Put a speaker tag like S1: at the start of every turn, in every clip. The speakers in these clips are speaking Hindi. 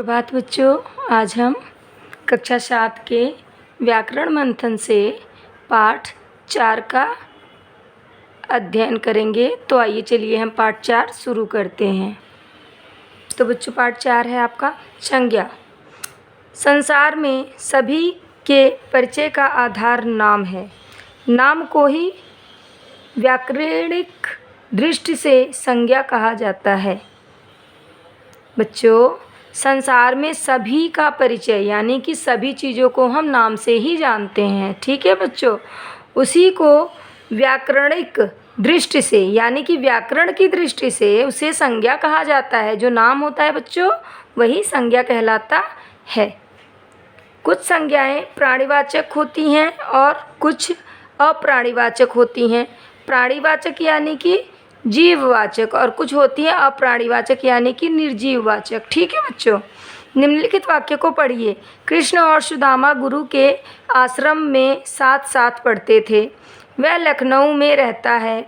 S1: प्रभात बच्चों, आज हम कक्षा 7 के व्याकरण मंथन से पाठ 4 का अध्ययन करेंगे। तो आइए चलिए हम पाठ 4 शुरू करते हैं। तो बच्चों पाठ 4 है आपका संज्ञा। संसार में सभी के परिचय का आधार नाम है। नाम को ही व्याकरणिक दृष्टि से संज्ञा कहा जाता है। बच्चों, संसार में सभी का परिचय यानी कि सभी चीज़ों को हम नाम से ही जानते हैं। ठीक है बच्चों, उसी को व्याकरणिक दृष्टि से यानी कि व्याकरण की दृष्टि से उसे संज्ञा कहा जाता है। जो नाम होता है बच्चों वही संज्ञा कहलाता है। कुछ संज्ञाएं प्राणीवाचक होती हैं और कुछ अप्राणीवाचक होती हैं। प्राणीवाचक यानी कि जीववाचक और कुछ होती हैं अप्राणीवाचक यानी कि निर्जीववाचक। ठीक है बच्चों, निम्नलिखित वाक्य को पढ़िए। कृष्ण और सुदामा गुरु के आश्रम में साथ साथ पढ़ते थे। वह लखनऊ में रहता है।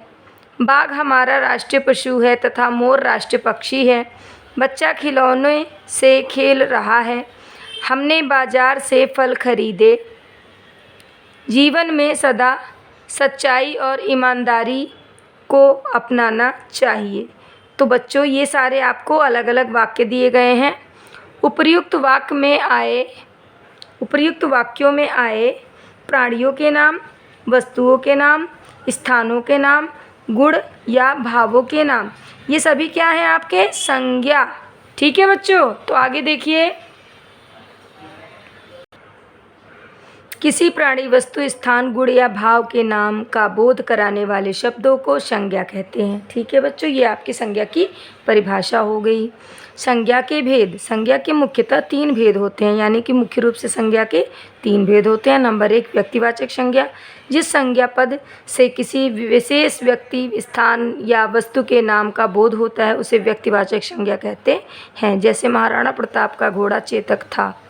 S1: बाघ हमारा राष्ट्रीय पशु है तथा मोर राष्ट्रीय पक्षी है। बच्चा खिलौने से खेल रहा है। हमने बाजार से फल खरीदे। जीवन में सदा सच्चाई और ईमानदारी को अपनाना चाहिए। तो बच्चों ये सारे आपको अलग अलग वाक्य दिए गए हैं। उपर्युक्त वाक्यों में आए प्राणियों के नाम, वस्तुओं के नाम, स्थानों के नाम, गुण या भावों के नाम, ये सभी क्या हैं आपके संज्ञा। ठीक है बच्चों, तो आगे देखिए। किसी प्राणी, वस्तु, स्थान, गुण या भाव के नाम का बोध कराने वाले शब्दों को संज्ञा कहते हैं। ठीक है बच्चों, ये आपकी संज्ञा की परिभाषा हो गई। संज्ञा के भेद। संज्ञा के मुख्यतः 3 भेद होते हैं, यानी कि मुख्य रूप से संज्ञा के 3 भेद होते हैं। नंबर 1 व्यक्तिवाचक संज्ञा। जिस संज्ञा पद से किसी विशेष व्यक्ति, स्थान या वस्तु के नाम का बोध होता है उसे व्यक्तिवाचक संज्ञा कहते हैं। जैसे महाराणा प्रताप का घोड़ा चेतक था।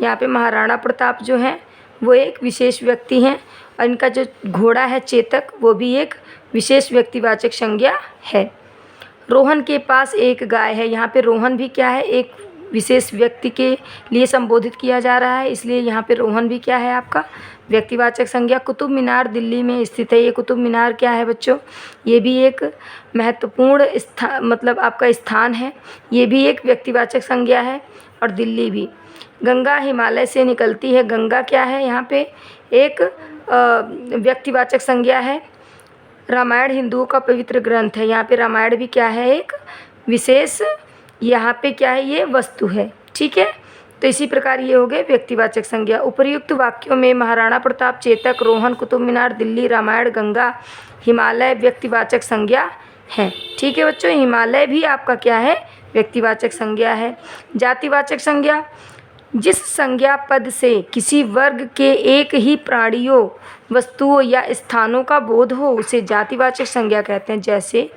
S1: यहाँ पे महाराणा प्रताप जो हैं वो एक विशेष व्यक्ति हैं और इनका जो घोड़ा है चेतक वो भी एक विशेष व्यक्तिवाचक संज्ञा है। रोहन के पास एक गाय है। यहाँ पे रोहन भी क्या है, एक विशेष व्यक्ति के लिए संबोधित किया जा रहा है, इसलिए यहाँ पे रोहन भी क्या है आपका व्यक्तिवाचक संज्ञा। कुतुब मीनार दिल्ली में स्थित है। ये कुतुब मीनार क्या है बच्चों, ये भी एक महत्वपूर्ण मतलब आपका स्थान है। ये भी एक व्यक्तिवाचक संज्ञा है। और दिल्ली भी। गंगा हिमालय से निकलती है। गंगा क्या है यहाँ पे एक व्यक्तिवाचक संज्ञा है। रामायण हिंदुओं का पवित्र ग्रंथ है। यहाँ पे रामायण भी क्या है एक विशेष, यहाँ पे क्या है ये वस्तु है। ठीक है, तो इसी प्रकार ये हो गए व्यक्तिवाचक संज्ञा। उपर्युक्त वाक्यों में महाराणा प्रताप, चेतक, रोहन, कुतुब मीनार, दिल्ली, रामायण, गंगा, हिमालय व्यक्तिवाचक संज्ञा हैं। ठीक है बच्चों, हिमालय भी आपका क्या है व्यक्तिवाचक संज्ञा है। जातिवाचक संज्ञा। जिस संज्ञा पद से किसी वर्ग के एक ही प्राणियों, वस्तुओं या स्थानों का बोध हो उसे जातिवाचक संज्ञा कहते हैं। जैसे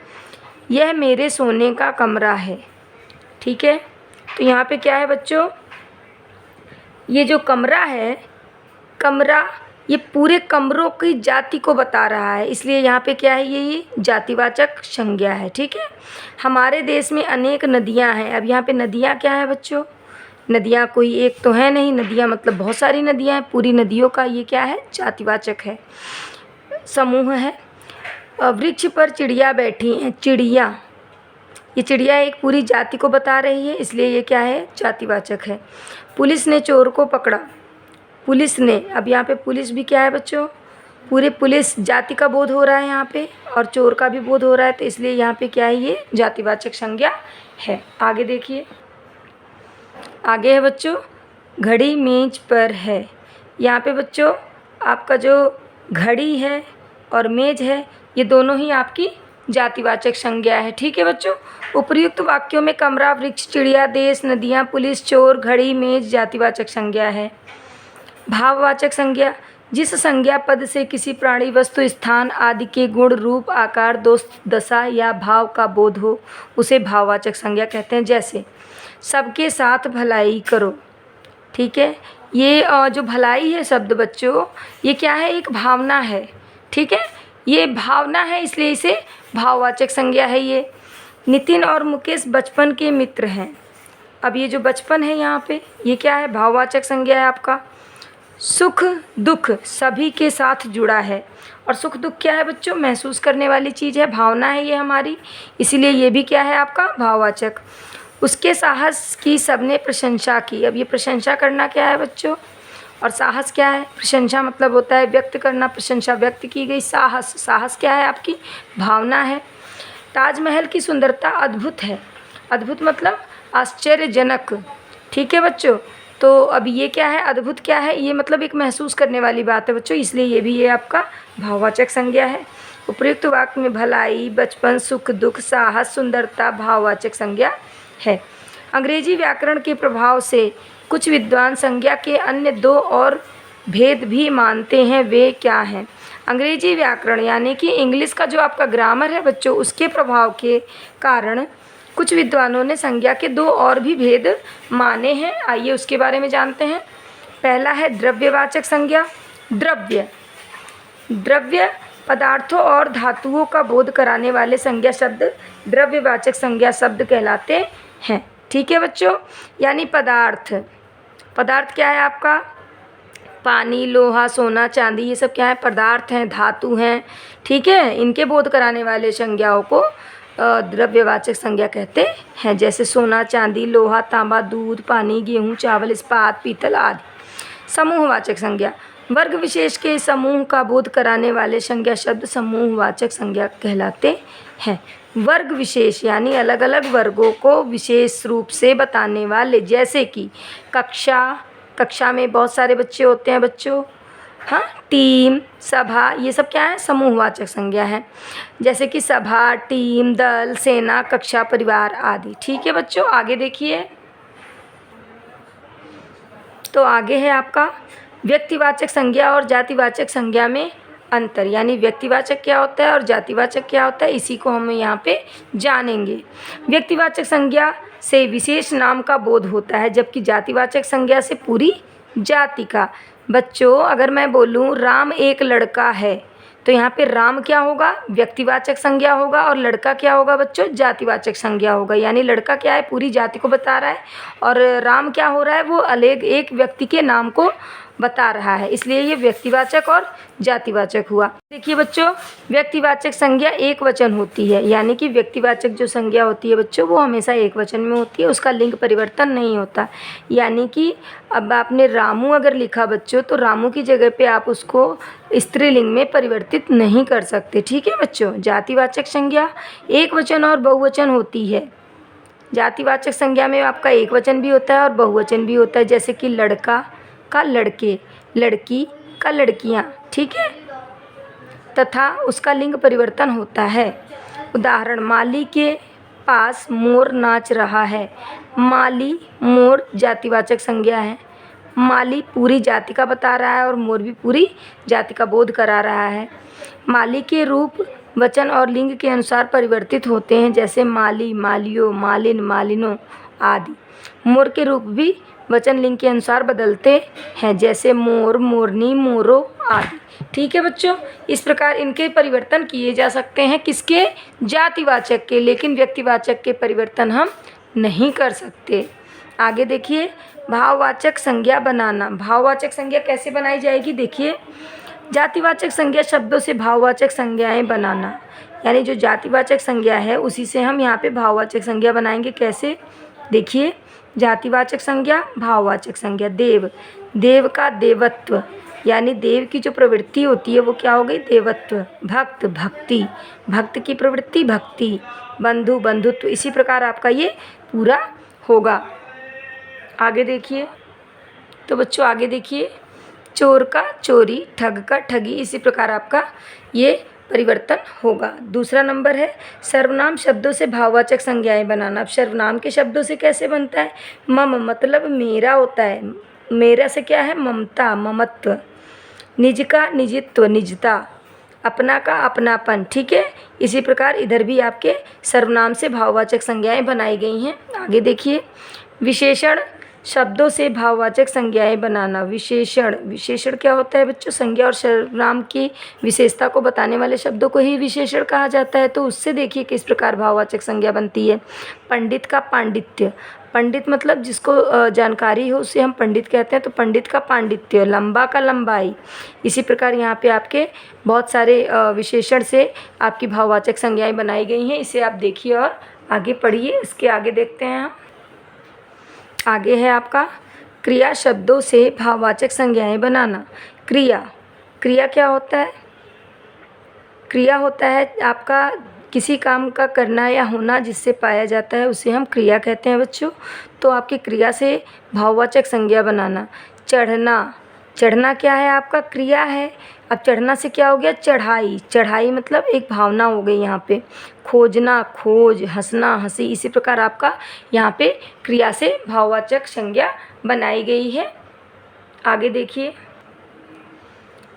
S1: यह मेरे सोने का कमरा है। ठीक है, तो यहाँ पे क्या है बच्चों, ये जो कमरा है, कमरा ये पूरे कमरों की जाति को बता रहा है, इसलिए यहाँ पे क्या है ये जातिवाचक संज्ञा है। ठीक है, हमारे देश में अनेक नदियाँ हैं। अब यहाँ पे नदियाँ क्या है बच्चों, नदियाँ कोई एक तो है नहीं, नदियाँ मतलब बहुत सारी नदियाँ हैं। पूरी नदियों का ये क्या है जातिवाचक है, समूह है। वृक्ष पर चिड़िया बैठी हैं। चिड़िया, ये चिड़िया एक पूरी जाति को बता रही है, इसलिए ये क्या है जातिवाचक है। पुलिस ने चोर को पकड़ा। पुलिस ने, अब यहाँ पे पुलिस भी क्या है बच्चों, पूरे पुलिस जाति का बोध हो रहा है यहाँ पे और चोर का भी बोध हो रहा है, तो इसलिए यहाँ पे क्या है ये जातिवाचक संज्ञा है। आगे देखिए, आगे है बच्चों घड़ी मेज पर है। यहाँ पे बच्चों आपका जो घड़ी है और मेज है ये दोनों ही आपकी जातिवाचक संज्ञा है। ठीक है बच्चों, उपर्युक्त वाक्यों में कमरा, वृक्ष, चिड़िया, देश, नदियाँ, पुलिस, चोर, घड़ी, मेज जातिवाचक संज्ञा है। भाववाचक संज्ञा। जिस संज्ञा पद से किसी प्राणी, वस्तु, स्थान आदि के गुण, रूप, आकार, दशा या भाव का बोध हो उसे भाववाचक संज्ञा कहते हैं। जैसे सबके साथ भलाई करो। ठीक है, ये जो भलाई है शब्द बच्चों ये क्या है एक भावना है। ठीक है, ये भावना है इसलिए इसे भाववाचक संज्ञा है। ये नितिन और मुकेश बचपन के मित्र हैं। अब ये जो बचपन है यहाँ पे, ये क्या है? भाववाचक संज्ञा है आपका। सुख दुख सभी के साथ जुड़ा है। और सुख दुख क्या है बच्चों? महसूस करने वाली चीज़ है, भावना है ये हमारी, इसीलिए ये भी क्या है आपका? भाववाचक। उसके साहस की सबने प्रशंसा की। अब ये प्रशंसा करना क्या है बच्चों? और साहस क्या है? प्रशंसा मतलब होता है व्यक्त करना, प्रशंसा व्यक्त की गई। साहस, साहस क्या है आपकी? भावना है। ताजमहल की सुंदरता अद्भुत है। अद्भुत मतलब आश्चर्यजनक। ठीक है बच्चों। तो अब ये क्या है? अद्भुत क्या है? ये मतलब एक महसूस करने वाली बात है बच्चों, इसलिए ये भी ये आपका भाववाचक संज्ञा है। उपयुक्त वाक्य में भलाई, बचपन, सुख दुख, साहस, सुंदरता भाववाचक संज्ञा है। अंग्रेजी व्याकरण के प्रभाव से कुछ विद्वान संज्ञा के अन्य दो और भेद भी मानते हैं, वे क्या हैं? अंग्रेजी व्याकरण यानी कि इंग्लिश का जो आपका ग्रामर है बच्चों, उसके प्रभाव के कारण कुछ विद्वानों ने संज्ञा के दो और भी भेद माने हैं। आइए उसके बारे में जानते हैं। पहला है द्रव्यवाचक संज्ञा। द्रव्य, द्रव्य पदार्थों और धातुओं का बोध कराने वाले संज्ञा शब्द द्रव्यवाचक संज्ञा शब्द कहलाते हैं। ठीक है बच्चों। यानी पदार्थ, पदार्थ क्या है आपका? पानी, लोहा, सोना, चांदी, ये सब क्या है? पदार्थ हैं, धातु हैं। ठीक है। इनके बोध कराने वाले संज्ञाओं को द्रव्यवाचक संज्ञा कहते हैं। जैसे सोना, चांदी, लोहा, तांबा, दूध, पानी, गेहूँ, चावल, इस्पात, पीतल आदि। समूहवाचक संज्ञा, वर्ग विशेष के समूह का बोध कराने वाले संज्ञा शब्द समूहवाचक संज्ञा कहलाते हैं। वर्ग विशेष यानी अलग अलग वर्गों को विशेष रूप से बताने वाले, जैसे कि कक्षा, कक्षा में बहुत सारे बच्चे होते हैं बच्चों। हाँ, टीम, सभा, ये सब क्या है? समूहवाचक संज्ञा है। जैसे कि सभा, टीम, दल, सेना, कक्षा, परिवार आदि। ठीक है बच्चों। आगे देखिए, तो आगे है आपका व्यक्तिवाचक संज्ञा और जातिवाचक संज्ञा में अंतर। यानी व्यक्तिवाचक क्या होता है और जातिवाचक क्या होता है, इसी को हम यहाँ पे जानेंगे। व्यक्तिवाचक संज्ञा से विशेष नाम का बोध होता है, जबकि जातिवाचक संज्ञा से पूरी जाति का। बच्चों अगर मैं बोलूँ राम एक लड़का है, तो यहाँ पे राम क्या होगा? व्यक्तिवाचक संज्ञा होगा, और लड़का क्या होगा बच्चों? जातिवाचक संज्ञा होगा। यानी लड़का क्या है? पूरी जाति को बता रहा है, और राम क्या हो रहा है? वो अलग एक व्यक्ति के नाम को बता रहा है, इसलिए ये व्यक्तिवाचक और जातिवाचक हुआ। देखिए बच्चों, व्यक्तिवाचक संज्ञा एक वचन होती है। यानी कि व्यक्तिवाचक जो संज्ञा होती है बच्चों, वो हमेशा एक वचन में होती है, उसका लिंग परिवर्तन नहीं होता। यानी कि अब आपने रामू अगर लिखा बच्चों, तो रामू की जगह पे आप उसको स्त्रीलिंग में परिवर्तित नहीं कर सकते। ठीक है बच्चों। जातिवाचक संज्ञा एक वचन और बहुवचन होती है। जातिवाचक संज्ञा में आपका एक वचन भी होता है और बहुवचन भी होता है। जैसे कि लड़का का लड़के, लड़की का लड़कियां। ठीक है। तथा उसका लिंग परिवर्तन होता है। उदाहरण, माली के पास मोर नाच रहा है। माली, मोर जातिवाचक संज्ञा है। माली पूरी जाति का बता रहा है और मोर भी पूरी जाति का बोध करा रहा है। माली के रूप वचन और लिंग के अनुसार परिवर्तित होते हैं, जैसे माली, मालियों, मालिन, मालिनों आदि। मोर के रूप भी वचन लिंग के अनुसार बदलते हैं, जैसे मोर, मोरनी, मोरो आदि। ठीक है बच्चों। इस प्रकार इनके परिवर्तन किए जा सकते हैं, किसके? जातिवाचक के, लेकिन व्यक्तिवाचक के परिवर्तन हम नहीं कर सकते। आगे देखिए, भाववाचक संज्ञा बनाना। भाववाचक संज्ञा कैसे बनाई जाएगी? देखिए, जातिवाचक संज्ञा शब्दों से भाववाचक संज्ञाएं बनाना। यानी जो जातिवाचक संज्ञा है उसी से हम यहाँ पे भाववाचक संज्ञा बनाएंगे। कैसे? देखिए, जातिवाचक संज्ञा, भाववाचक संज्ञा। देव, देव का देवत्व, यानी देव की जो प्रवृत्ति होती है वो क्या हो गई? देवत्व। भक्त, भक्ति, भक्त की प्रवृत्ति भक्ति। बंधु, बंधुत्व। इसी प्रकार आपका ये पूरा होगा। आगे देखिए, तो बच्चों आगे देखिए, चोर का चोरी, ठग का ठगी। इसी प्रकार आपका ये परिवर्तन होगा। दूसरा नंबर है सर्वनाम शब्दों से भाववाचक संज्ञाएं बनाना। अब सर्वनाम के शब्दों से कैसे बनता है? मम मतलब मेरा होता है। मेरा से क्या है? ममता, ममत्व। निज का निजित्व, निजता। अपना का अपनापन। ठीक है। इसी प्रकार इधर भी आपके सर्वनाम से भाववाचक संज्ञाएं बनाई गई हैं। आगे देखिए, विशेषण शब्दों से भाववाचक संज्ञाएं बनाना। विशेषण, विशेषण क्या होता है बच्चों? संज्ञा और सर्वनाम की विशेषता को बताने वाले शब्दों को ही विशेषण कहा जाता है। तो उससे देखिए किस प्रकार भाववाचक संज्ञा बनती है। पंडित का पांडित्य, पंडित मतलब जिसको जानकारी हो उसे हम पंडित कहते हैं, तो पंडित का पांडित्य। लंबा का लंबाई। इसी प्रकार यहाँ पे आपके बहुत सारे विशेषण से आपकी भाववाचक संज्ञाएं बनाई गई हैं। इसे आप देखिए और आगे पढ़िए। इसके आगे देखते हैं हम। आगे है आपका क्रिया शब्दों से भाववाचक संज्ञाएं बनाना। क्रिया, क्रिया क्या होता है? क्रिया होता है आपका किसी काम का करना या होना जिससे पाया जाता है, उसे हम क्रिया कहते हैं बच्चों। तो आपकी क्रिया से भाववाचक संज्ञा बनाना। चढ़ना, चढ़ना क्या है? आपका क्रिया है। अब चढ़ना से क्या हो गया? चढ़ाई, चढ़ाई मतलब एक भावना हो गई यहाँ पे। खोजना, खोज। हंसना, हंसी। इसी प्रकार आपका यहाँ पे क्रिया से भाववाचक संज्ञा बनाई गई है। आगे देखिए,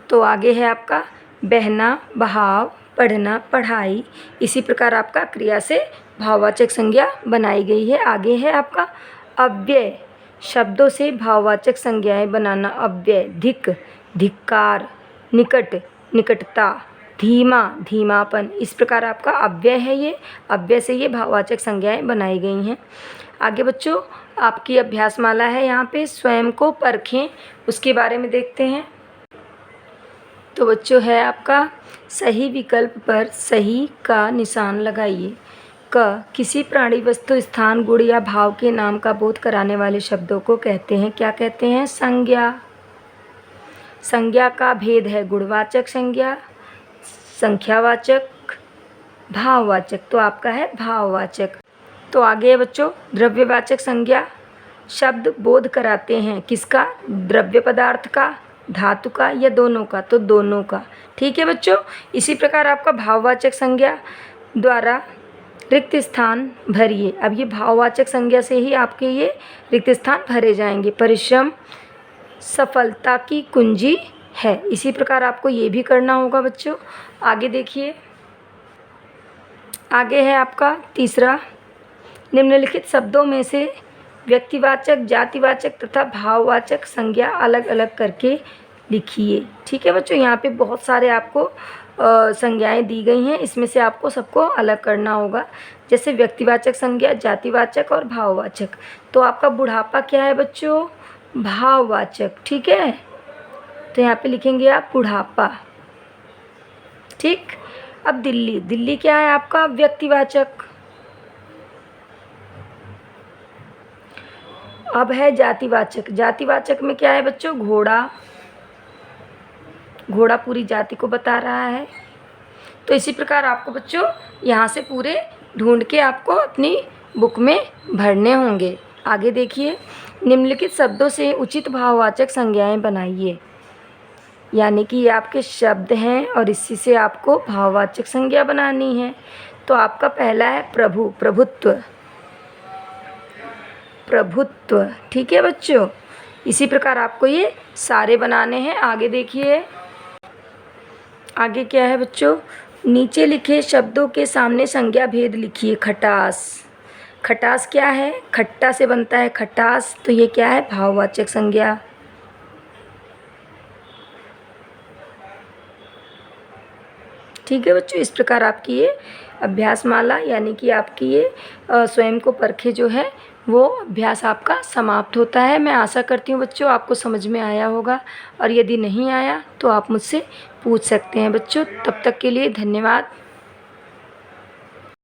S1: तो आगे है आपका बहना, बहाव। पढ़ना, पढ़ाई। इसी प्रकार आपका क्रिया से भाववाचक संज्ञा बनाई गई है। आगे है आपका अव्यय, शब्दों से भाववाचक संज्ञाएं बनाना। अव्यय, धिक, धिक्कार। निकट, निकटता। धीमा, धीमापन। इस प्रकार आपका अव्यय है ये। अव्यय से ये भाववाचक संज्ञाएं बनाई गई हैं। आगे बच्चों आपकी अभ्यासमाला है यहाँ पे, स्वयं को परखें, उसके बारे में देखते हैं। तो बच्चों है आपका सही विकल्प पर सही का निशान लगाइए। क, किसी प्राणी, वस्तु, स्थान, गुण या भाव के नाम का बोध कराने वाले शब्दों को कहते हैं, क्या कहते हैं? संज्ञा। संज्ञा का भेद है गुणवाचक संज्ञा, संख्यावाचक, भाववाचक। तो आपका है भाववाचक। तो आगे है बच्चों द्रव्यवाचक संज्ञा। शब्द बोध कराते हैं किसका? द्रव्य पदार्थ का, धातु का या दोनों का? तो दोनों का। ठीक है बच्चों। इसी प्रकार आपका भाववाचक संज्ञा द्वारा रिक्त स्थान भरिए। अब ये भाववाचक संज्ञा से ही आपके ये रिक्त स्थान भरे जाएंगे। परिश्रम सफलता की कुंजी है। इसी प्रकार आपको ये भी करना होगा बच्चों। आगे देखिए, आगे है आपका तीसरा, निम्नलिखित शब्दों में से व्यक्तिवाचक, जातिवाचक तथा भाववाचक संज्ञा अलग अलग करके लिखिए। ठीक है बच्चों, यहाँ पे बहुत सारे आपको संज्ञाएं दी गई हैं, इसमें से आपको सबको अलग करना होगा। जैसे व्यक्तिवाचक संज्ञा, जातिवाचक और भाववाचक। तो आपका बुढ़ापा क्या है बच्चों? भाववाचक। ठीक है, तो यहाँ पे लिखेंगे आप बुढ़ापा। ठीक। अब दिल्ली, दिल्ली क्या है आपका? व्यक्तिवाचक। अब है जातिवाचक। जातिवाचक में क्या है बच्चों? घोड़ा। घोड़ा पूरी जाति को बता रहा है। तो इसी प्रकार आपको बच्चों यहाँ से पूरे ढूंढ के आपको अपनी बुक में भरने होंगे। आगे देखिए, निम्नलिखित शब्दों से उचित भाववाचक संज्ञाएं बनाइए। यानी कि ये आपके शब्द हैं और इसी से आपको भाववाचक संज्ञा बनानी है। तो आपका पहला है प्रभु, प्रभुत्व, प्रभुत्व। ठीक है बच्चों, इसी प्रकार आपको ये सारे बनाने हैं। आगे देखिए, आगे क्या है बच्चों? नीचे लिखे शब्दों के सामने संज्ञा भेद लिखिए। खटास, खटास क्या है? खट्टा से बनता है खटास। तो ये क्या है? भाववाचक संज्ञा। ठीक है बच्चों, इस प्रकार आपकी ये अभ्यासमाला यानी कि आपकी ये स्वयं को परखे जो है वो अभ्यास आपका समाप्त होता है। मैं आशा करती हूँ बच्चों आपको समझ में आया होगा, और यदि नहीं आया तो आप मुझसे पूछ सकते हैं बच्चों। तब तक के लिए धन्यवाद।